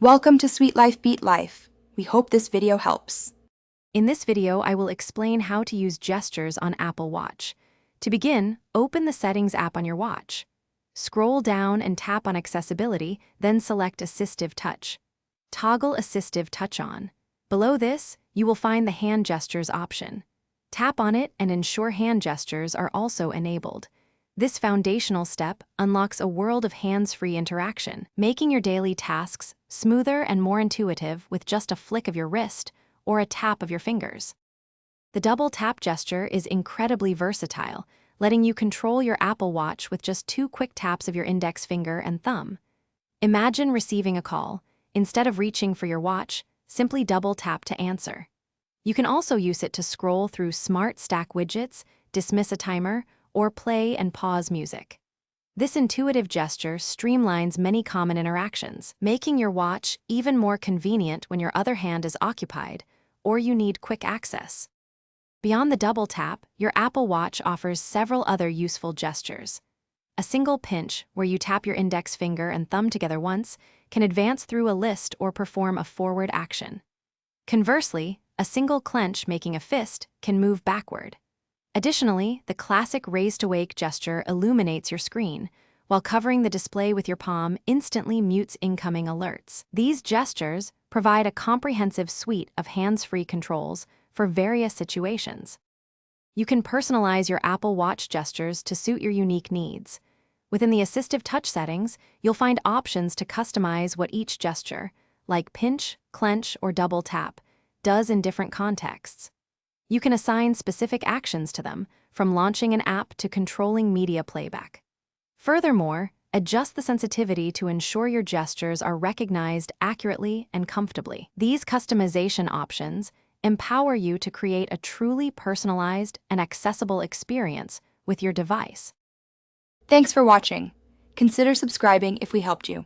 Welcome to Sweet Life Beat Life. We hope this video helps. In this video, I will explain how to use gestures on Apple Watch. To begin, open the Settings app on your watch. Scroll down and tap on Accessibility, then select Assistive Touch. Toggle Assistive Touch on. Below this, you will find the Hand Gestures option. Tap on it and ensure hand gestures are also enabled. This foundational step unlocks a world of hands-free interaction, making your daily tasks smoother and more intuitive with just a flick of your wrist or a tap of your fingers. The double tap gesture is incredibly versatile, letting you control your Apple Watch with just 2 quick taps of your index finger and thumb. Imagine receiving a call. Instead of reaching for your watch, simply double tap to answer. You can also use it to scroll through Smart Stack widgets, dismiss a timer, or play and pause music. This intuitive gesture streamlines many common interactions, making your watch even more convenient when your other hand is occupied or you need quick access. Beyond the double tap, your Apple Watch offers several other useful gestures. A single pinch, where you tap your index finger and thumb together once, can advance through a list or perform a forward action. Conversely, a single clench, making a fist, can move backward. Additionally, the classic raise-to-wake gesture illuminates your screen, while covering the display with your palm instantly mutes incoming alerts. These gestures provide a comprehensive suite of hands-free controls for various situations. You can personalize your Apple Watch gestures to suit your unique needs. Within the Assistive Touch settings, you'll find options to customize what each gesture, like pinch, clench, or double tap, does in different contexts. You can assign specific actions to them, from launching an app to controlling media playback. Furthermore, adjust the sensitivity to ensure your gestures are recognized accurately and comfortably. These customization options empower you to create a truly personalized and accessible experience with your device. Thanks for watching. Consider subscribing if we helped you.